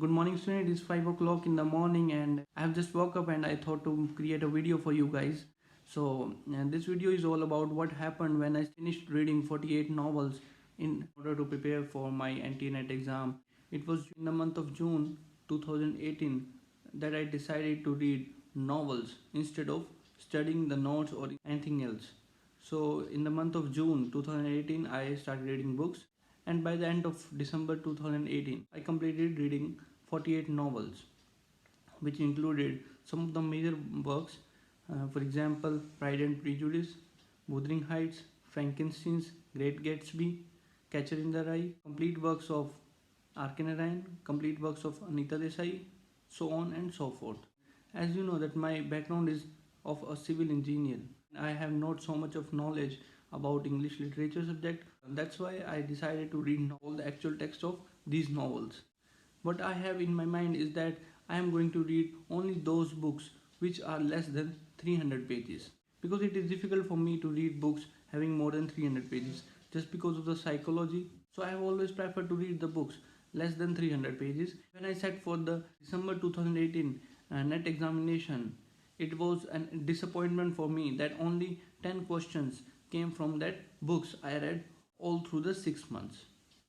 Good morning student, it is 5 o'clock in the morning and I have just woke up and I thought to create a video for you guys. So this video is all about what happened when I finished reading 48 novels in order to prepare for my NTA NET exam. It was in the month of June 2018 that I decided to read novels instead of studying the notes or anything else. So in the month of June 2018 I started reading books, and by the end of December 2018 I completed reading 48 novels, which included some of the major works, for example Pride and Prejudice, Wuthering Heights, Frankenstein's Great Gatsby, Catcher in the Rye, complete works of Arkenarine, complete works of Anita Desai, so on and so forth. As you know that my background is of a civil engineer, I have not so much of knowledge about English literature subject. That's why I decided to read all the actual text of these novels. What I have in my mind is that I am going to read only those books which are less than 300 pages, because it is difficult for me to read books having more than 300 pages just because of the psychology. So I have always preferred to read the books less than 300 pages. When I sat for the December 2018 NET examination, it was a disappointment for me that only 10 questions came from that books I read all through the 6 months.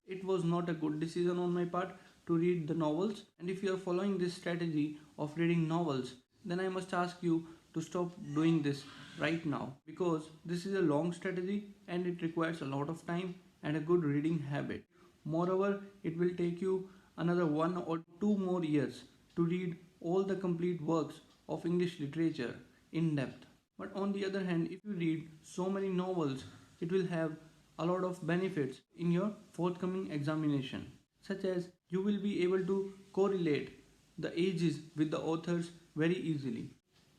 It was not a good decision on my part to read the novels, and if you are following this strategy of reading novels, then I must ask you to stop doing this right now, because this is a long strategy and it requires a lot of time and a good reading habit. Moreover, it will take you another 1 or 2 more years to read all the complete works of English literature in depth. But on the other hand, if you read so many novels, it will have a lot of benefits in your forthcoming examination, such as you will be able to correlate the ages with the authors very easily.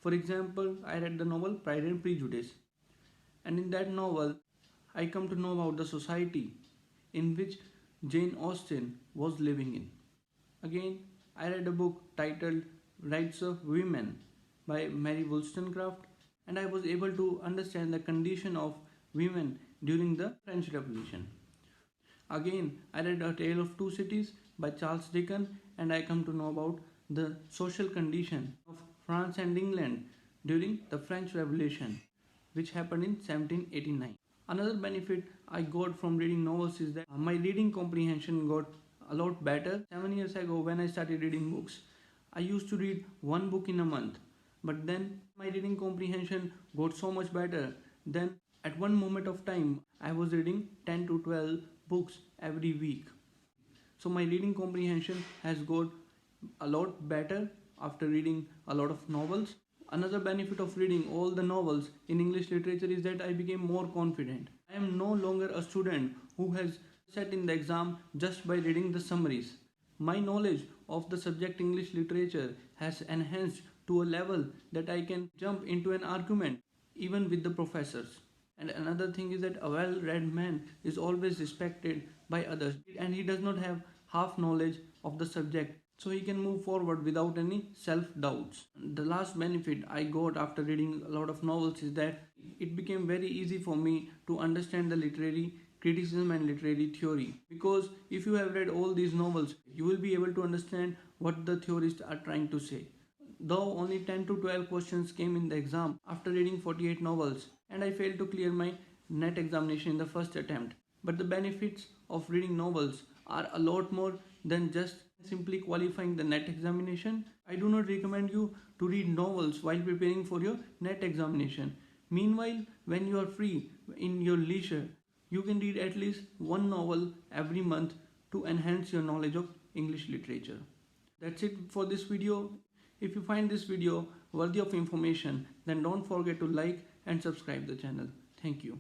For example, I read the novel Pride and Prejudice, and in that novel, I come to know about the society in which Jane Austen was living in. Again, I read a book titled Rights of Women by Mary Wollstonecraft, and I was able to understand the condition of women during the French Revolution. Again, I read A Tale of Two Cities by Charles Dickens, and I come to know about the social condition of France and England during the French Revolution, which happened in 1789. Another benefit I got from reading novels is that my reading comprehension got a lot better. 7 years ago, when I started reading books, I used to read one book in a month, but then my reading comprehension got so much better. Then at one moment of time, I was reading 10 to 12 books every week. So my reading comprehension has got a lot better after reading a lot of novels. Another benefit of reading all the novels in English literature is that I became more confident. I am no longer a student who has sat in the exam just by reading the summaries. My knowledge of the subject English literature has enhanced to a level that I can jump into an argument even with the professors. And another thing is that a well-read man is always respected by others, and he does not have half knowledge of the subject, so he can move forward without any self-doubts. The last benefit I got after reading a lot of novels is that it became very easy for me to understand the literary criticism and literary theory, because if you have read all these novels, you will be able to understand what the theorists are trying to say. Though only 10 to 12 questions came in the exam after reading 48 novels, and I failed to clear my NET examination in the first attempt. But the benefits of reading novels are a lot more than just simply qualifying the NET examination. I do not recommend you to read novels while preparing for your NET examination. Meanwhile, when you are free in your leisure, you can read at least one novel every month to enhance your knowledge of English literature. That's it for this video. If you find this video worthy of information, then don't forget to like and subscribe the channel. Thank you.